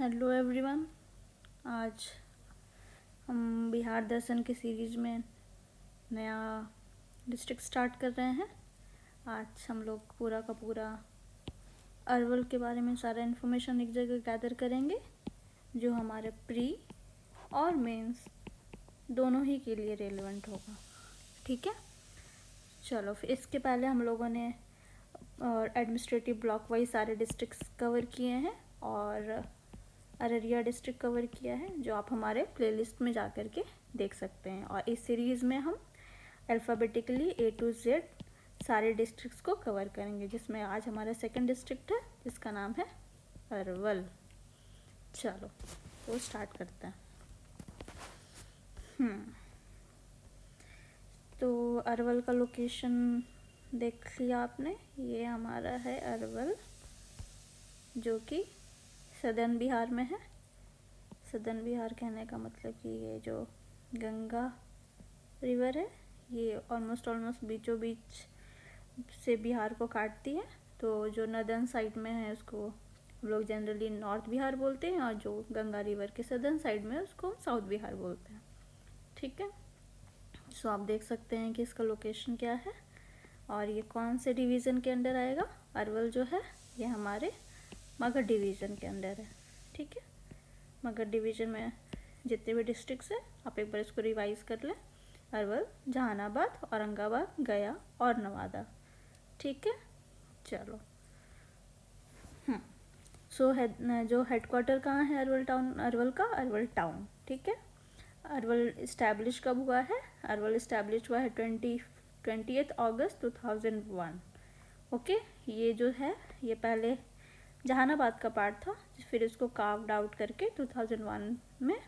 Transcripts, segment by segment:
Hello everyone. आज हम बिहार दर्शन की सीरीज में नया डिस्ट्रिक्ट स्टार्ट कर रहे हैं। आज हम लोग पूरा का पूरा अरवल के बारे में सारा इन्फॉर्मेशन एक जगह गैदर करेंगे, जो हमारे प्री और मेंस दोनों ही के लिए रेलेवेंट होगा। ठीक है, चलो फिर इसके पहले हम लोगों ने एडमिनिस्ट्रेटिव ब्लॉक वाइज सारे डिस्ट्रिक्ट्स कवर किए हैं और अररिया डिस्ट्रिक्ट कवर किया है, जो आप हमारे प्लेलिस्ट में जा कर के देख सकते हैं। और इस सीरीज़ में हम अल्फ़ाबेटिकली A to Z सारे डिस्ट्रिक्ट्स को कवर करेंगे, जिसमें आज हमारा सेकंड डिस्ट्रिक्ट है जिसका नाम है अरवल। चलो तो स्टार्ट करते हैं। तो अरवल का लोकेशन देख लिया आपने। ये हमारा है अरवल, जो कि सदर्न बिहार में है। सदर्न बिहार कहने का मतलब कि ये जो गंगा रिवर है, ये ऑलमोस्ट बीचों बीच से बिहार को काटती है। तो जो नदर्न साइड में है उसको हम लोग जनरली नॉर्थ बिहार बोलते हैं, और जो गंगा रिवर के सदर्न साइड में है उसको साउथ बिहार बोलते हैं। ठीक है, सो आप देख सकते हैं कि इसका लोकेशन क्या है और ये कौन से डिवीज़न के अंडर आएगा। अरवल जो है ये हमारे मगध डिवीज़न के अंदर है। ठीक है, मगध डिवीज़न में जितने भी डिस्ट्रिक्ट्स हैं आप एक बार इसको रिवाइज कर लें। अरवल, जहानाबाद, औरंगाबाद, गया और नवादा। ठीक है, चलो। सो जो हेडक्वार्टर कहाँ है अरवल टाउन, अरवल का अरवल टाउन। ठीक है, अरवल इस्टेब्लिश कब हुआ है? अरवल इस्टेब्लिश हुआ है 20th अगस्त 2001। ओके, ये जो है ये पहले जहानाबाद का पार्ट था, फिर इसको कार्व्ड आउट करके 2001 में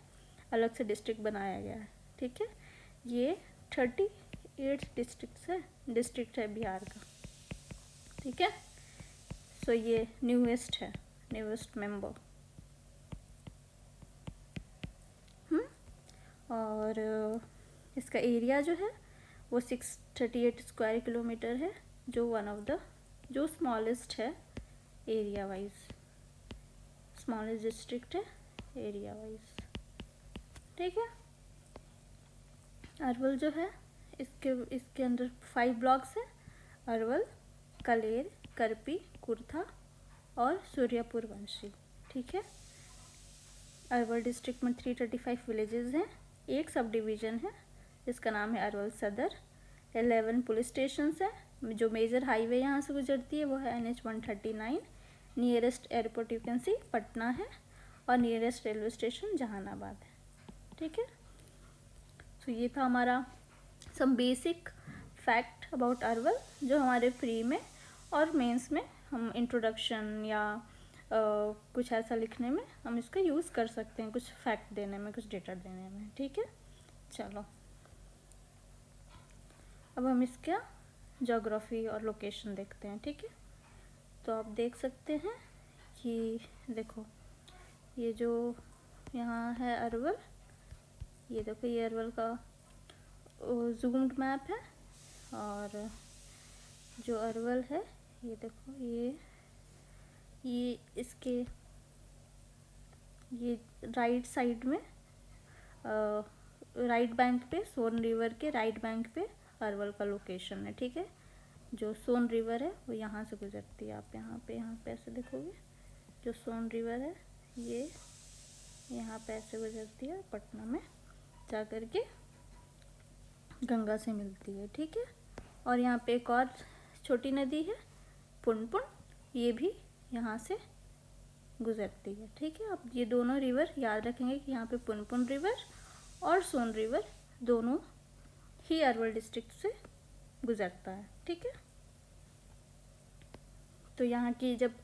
अलग से डिस्ट्रिक्ट बनाया गया है। ठीक है, ये 38 डिस्ट्रिक्ट है बिहार का। ठीक है, सो ये न्यूएस्ट मेंबर। और इसका एरिया जो है वो 638 स्क्वायर किलोमीटर है, जो स्मॉलेस्ट है एरिया वाइज, स्मॉलेस्ट डिस्ट्रिक्ट है एरिया वाइज। ठीक है, अरवल जो है इसके अंदर 5 ब्लॉक्स हैं। अरवल, कलेर, करपी, कुर्था और सूर्यापुर वंशी। ठीक है, अरवल डिस्ट्रिक्ट में 335 विलेजेस हैं। एक सब डिवीज़न है जिसका नाम है अरवल सदर। 11 पुलिस स्टेशन है। जो मेजर हाईवे यहाँ से गुजरती है वो है NH 139। Nearest airport you can see Patna है, और नियरेस्ट रेलवे स्टेशन जहानाबाद है। ठीक है, तो ये था हमारा some basic fact about Arwal, जो हमारे प्री में और मेंस में हम इंट्रोडक्शन या कुछ ऐसा लिखने में हम इसका यूज़ कर सकते हैं, कुछ फैक्ट देने में, कुछ डेटा देने में। ठीक है, चलो अब हम इसका ज्योग्राफी और लोकेशन देखते हैं। ठीक है, तो आप देख सकते हैं कि देखो ये जो यहाँ है अरवल, ये देखो ये अरवल का जूम्ड मैप है। और जो अरवल है ये देखो ये इसके ये राइट साइड में राइट बैंक पे, सोन रिवर के राइट बैंक पे अरवल का लोकेशन है। ठीक है, जो सोन रिवर है वो यहाँ से गुजरती है। आप यहाँ पे ऐसे देखोगे, जो सोन रिवर है ये यहाँ पे ऐसे गुजरती है, पटना में जा कर के गंगा से मिलती है। ठीक है, और यहाँ पे एक और छोटी नदी है पुनपुन, ये भी यहाँ से गुजरती है। ठीक है, आप ये दोनों रिवर याद रखेंगे कि यहाँ पे पुनपुन रिवर और सोन रिवर दोनों ही अरवल डिस्ट्रिक्ट से गुजरता है। ठीक है, तो यहाँ की जब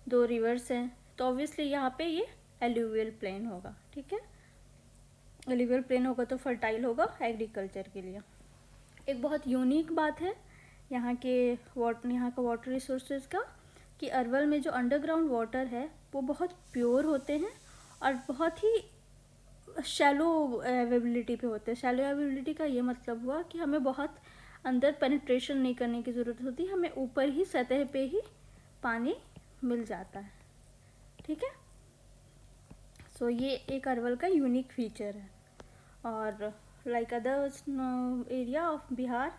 2 रिवर्स हैं तो ऑब्वियसली यहाँ पे ये एल्यूवियल प्लेन होगा। ठीक है, एल्यूवियल प्लेन होगा तो फर्टाइल होगा एग्रीकल्चर के लिए। एक बहुत यूनिक बात है यहाँ का वाटर रिसोर्सेज का, कि अरवल में जो अंडरग्राउंड वाटर है वो बहुत प्योर होते हैं और बहुत ही शैलो अवेबिलिटी पे होते हैं। शैलो अवेबिलिटी का ये मतलब हुआ कि हमें बहुत अंदर पेनिट्रेशन नहीं करने की ज़रूरत होती, हमें ऊपर ही सतह पे ही पानी मिल जाता है। ठीक है, सो ये एक अरवल का यूनिक फीचर है। और like other area of Bihar,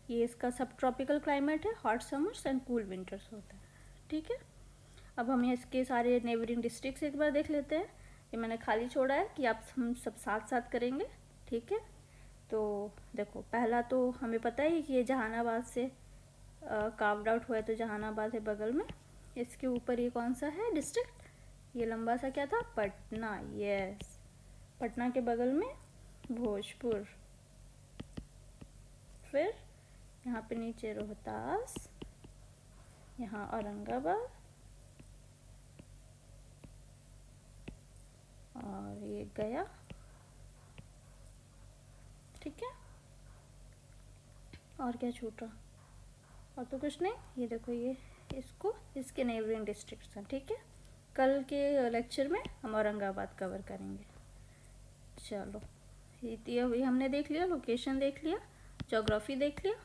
ये इसका सब ट्रॉपिकल क्लाइमेट है, hot summers and cool winters होता है। ठीक है, अब हम इसके सारे नेबरिंग डिस्ट्रिक्ट्स एक बार देख लेते हैं। ये मैंने खाली छोड़ा है कि आप हम सब साथ साथ करेंगे। ठीक है, तो देखो पहला तो हमें पता है कि ये जहानाबाद से कार्व्ड आउट हुआ है, तो जहानाबाद है बगल में। इसके ऊपर ये कौन सा है डिस्ट्रिक्ट, ये लंबा सा क्या था, पटना। यस, पटना के बगल में भोजपुर, फिर यहाँ पे नीचे रोहतास, यहाँ औरंगाबाद, और ये गया। ठीक है, और क्या छूटा, और तो कुछ नहीं। ये देखो, ये इसको इसके नेबरिंग डिस्ट्रिक्ट्स हैं। ठीक है, कल के लेक्चर में हम औरंगाबाद कवर करेंगे। चलो, ये हमने देख लिया, लोकेशन देख लिया, ज्योग्राफी देख लिया।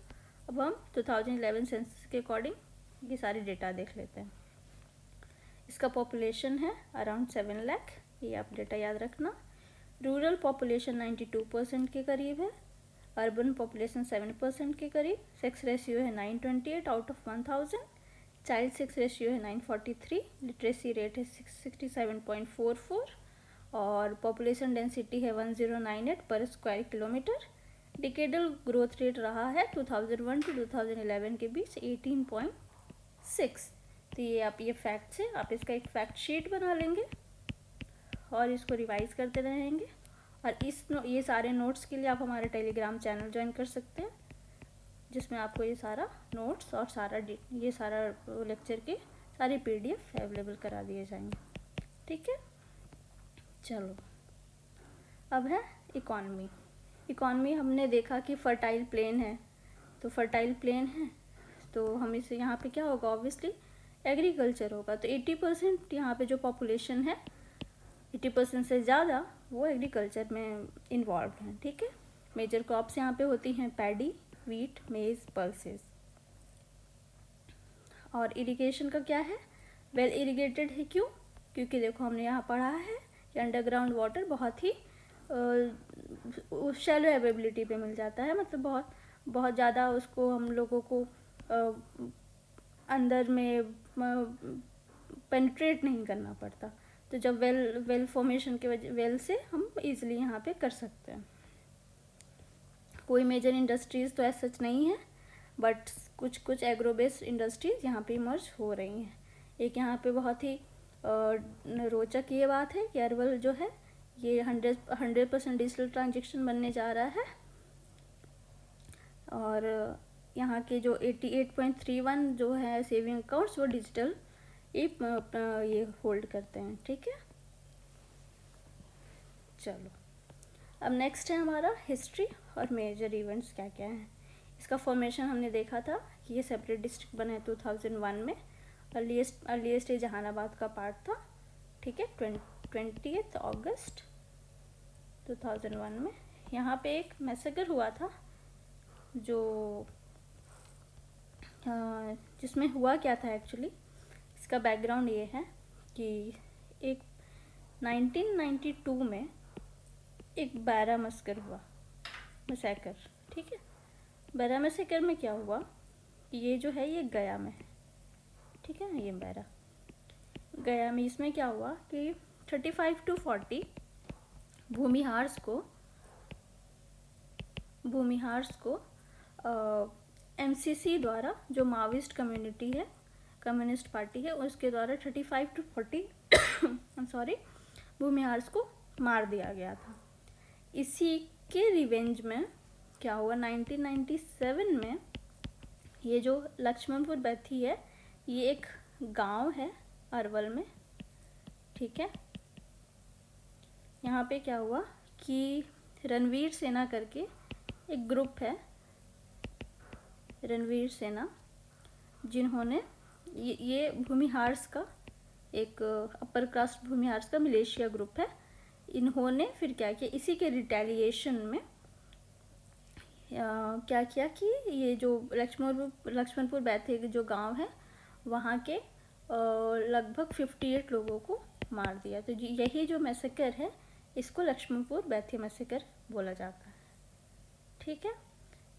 अब हम 2011 सेंसस के अकॉर्डिंग ये सारी डेटा देख लेते हैं। इसका पॉपुलेशन है अराउंड 7 लाख, ये आप डेटा याद रखना। रूरल पॉपुलेशन 92% के करीब है, अर्बन पॉपुलेशन 7% के करीब। सेक्स रेशियो है 928 out of 1000, child sex ratio है 943, लिटरेसी रेट है 67.44, और पॉपुलेशन डेंसिटी है 1098 पर square kilometre. Decadal growth rate रहा है 2001 टू 2011 के बीच 18.6। तो ये आप ये फैक्ट्स है, आप इसका एक फैक्ट शीट बना लेंगे और इसको रिवाइज करते रहेंगे। और ये सारे नोट्स के लिए आप हमारे टेलीग्राम चैनल ज्वाइन कर सकते हैं, जिसमें आपको ये सारा नोट्स और ये सारा लेक्चर के सारे PDF अवेलेबल करा दिए जाएंगे। ठीक है, चलो अब है इकॉनमी। इकॉनमी हमने देखा कि फर्टाइल प्लेन है, तो फर्टाइल प्लेन है तो हम इसे यहाँ पे क्या होगा, ऑब्वियसली एग्रीकल्चर होगा। तो 80% यहाँ पे जो पॉपुलेशन है, 80% से ज़्यादा वो एग्रीकल्चर में इन्वॉल्व हैं। ठीक है, मेजर क्रॉप्स यहाँ पे होती हैं पैडी, वीट, मेज, पल्सेस। और इरिगेशन का क्या है, वेल इरिगेटेड है। क्यों, क्योंकि देखो हमने यहाँ पढ़ा है कि अंडरग्राउंड वाटर बहुत ही शैलो अवेबिलिटी पे मिल जाता है, मतलब बहुत ज़्यादा उसको हम लोगों को अंदर में पेनिट्रेट नहीं करना पड़ता। तो जब वेल फॉर्मेशन के वजह वेल से हम इजीली यहाँ पे कर सकते हैं। कोई मेजर इंडस्ट्रीज़ तो ऐसा सच नहीं है, बट कुछ एग्रो बेस्ड इंडस्ट्रीज़ यहाँ पे इमर्ज हो रही हैं। एक यहाँ पे बहुत ही रोचक ये बात है कि अरवल जो है ये 100% डिजिटल ट्रांजेक्शन बनने जा रहा है, और यहाँ के जो 88.31 जो है सेविंग अकाउंट्स वो डिजिटल ये होल्ड करते हैं। ठीक है, चलो अब नेक्स्ट है हमारा हिस्ट्री और मेजर इवेंट्स क्या क्या हैं। इसका फॉर्मेशन हमने देखा था कि ये सेपरेट डिस्ट्रिक्ट बना है 2001 में। अर्लीस्ट ये जहानाबाद का पार्ट था। ठीक है, 20 अगस्त 2001 में यहाँ पे एक मैसेकर हुआ था, जो जिसमें हुआ क्या था एक्चुअली, इसका बैकग्राउंड ये है कि एक 1992 में एक बैरा मस्कर हुआ, मैसेकर। ठीक है, बैरा मैसेकर में क्या हुआ, ये जो है ये गया में है। ठीक है, ये बैरा गया में, इसमें क्या हुआ कि 35 to 40 भूमिहार्स को MCC द्वारा, जो माओइस्ट कम्युनिटी है, कम्युनिस्ट पार्टी है, उसके द्वारा 35 to 40 भूमिहार्स को मार दिया गया था। इसी के रिवेंज में क्या हुआ, 1997 में ये जो लक्ष्मणपुर बैथी है, ये एक गांव है अरवल में। ठीक है, यहाँ पे क्या हुआ कि रणवीर सेना करके एक ग्रुप है, रणवीर सेना, जिन्होंने ये भूमिहार्स का एक अपर कास्ट भूमिहार्स का मिलिशिया ग्रुप है। इन्होंने फिर क्या किया, इसी के रिटेलिएशन में क्या किया कि ये जो लक्ष्मणपुर बैथे जो गांव है, वहाँ के लगभग 58 लोगों को मार दिया। तो यही जो मैसेकर है इसको लक्ष्मणपुर बैथिया मैसेकर बोला जाता है। ठीक है,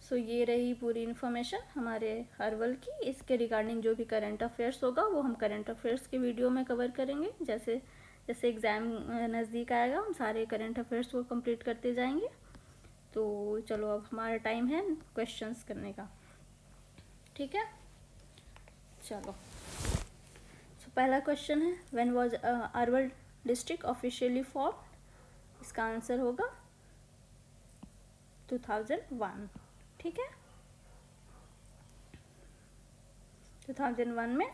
सो ये रही पूरी इन्फॉर्मेशन हमारे अरवल की। इसके रिगार्डिंग जो भी करंट अफेयर्स होगा वो हम करंट अफेयर्स के वीडियो में कवर करेंगे। जैसे जैसे एग्ज़ाम नज़दीक आएगा हम सारे करंट अफेयर्स को कंप्लीट करते जाएंगे। तो चलो अब हमारा टाइम है क्वेश्चंस करने का। ठीक है, चलो। सो पहला क्वेश्चन है, when was Arwal district officially form. इसका आंसर होगा 2001। ठीक है, 2001 में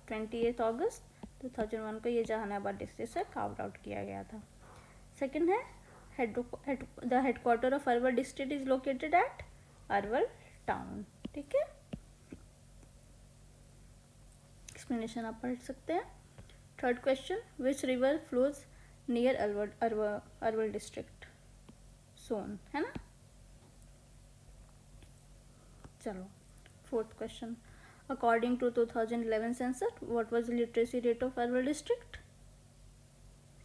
28 अगस्त 2001 को ये जहानाबाद डिस्ट्रिक्ट से कार्व आउट किया गया था। सेकंड है, the headquarter of Arwal district is located at Arwal town. ठीक है, एक्सप्लेनेशन आप पढ़ सकते हैं। Third question, which river flows near Arwal district. Son है ना। चलो fourth question, according to 2011 census what was the literacy rate of Arwal district.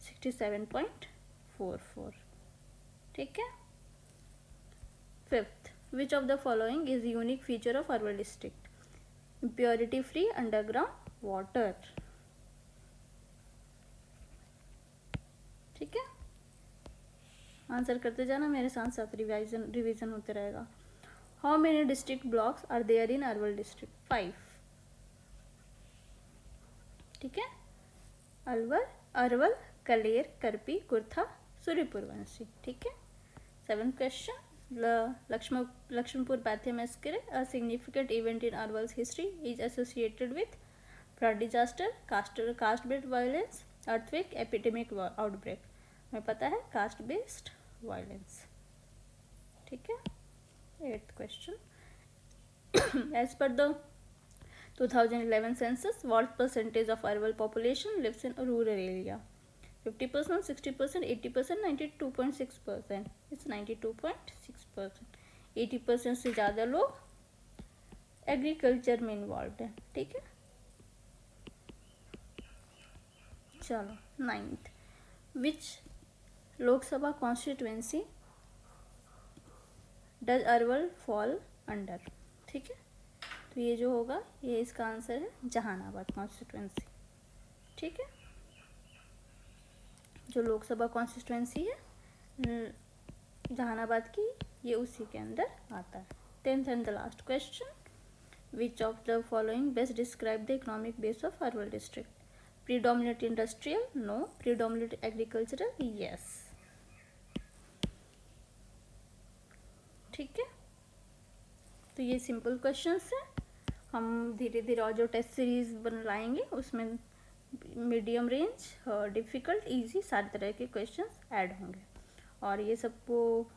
67.44। ठीक है। Fifth, which of the following is unique feature of Arwal district. Purity free underground water. ठीक है, answer करते जाना, मेरे साथ साथ रिवीजन होते रहेगा। How many district blocks are there in Arwal district. 5। ठीक है, अरवल, कलेर, करपी, कुर्था, सूर्यपुरवंशी। ठीक है। 7th question, Laxmanpur Bathe massacre, a significant event in Arval's history, is associated with flood disaster, caste based violence, earthquake, epidemic outbreak। हमें पता है caste based violence। ठीक है। 8th question, as per the 2011 census, what percentage of Arwal population lives in a rural area। 50%, 60%, 80%, 92.6%। It's 92.6%। 80% से ज़्यादा लोग agriculture में involve हैं। ठीक है, चलो 9th, which Lok Sabha constituency does Arwal fall under. ठीक है, तो ये जो होगा ये इसका आंसर है जहानाबाद कॉन्स्टिट्यूएंसी। ठीक है, जो लोकसभा कॉन्स्टिट्यूएंसी है जहानाबाद की, ये उसी के अंदर आता है। 10th and the last question, which of the following best describe the economic base of Arwal district. Predominate industrial, no. Predominate agricultural, yes. ठीक है, तो ये सिंपल क्वेश्चंस हैं। हम धीरे धीरे और जो टेस्ट सीरीज बनाएंगे उसमें मीडियम रेंज, डिफ़िकल्ट, इजी सारे तरह के क्वेश्चंस ऐड होंगे। और ये सबको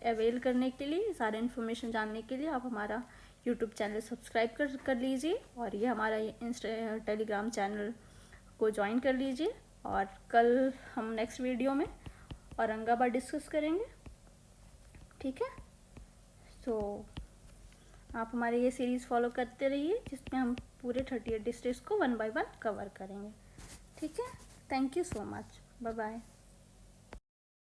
अवेल करने के लिए, सारे इन्फॉर्मेशन जानने के लिए आप हमारा यूट्यूब चैनल सब्सक्राइब कर लीजिए और ये हमारा टेलीग्राम चैनल को ज्वाइन कर लीजिए। और कल हम नेक्स्ट वीडियो में औरंगाबाद डिस्कस करेंगे। ठीक है, तो आप हमारे ये सीरीज़ फॉलो करते रहिए जिसमें हम पूरे 38 डिस्ट्रिक्ट्स को 1 by 1 कवर करेंगे। ठीक है, thank you so much, bye bye.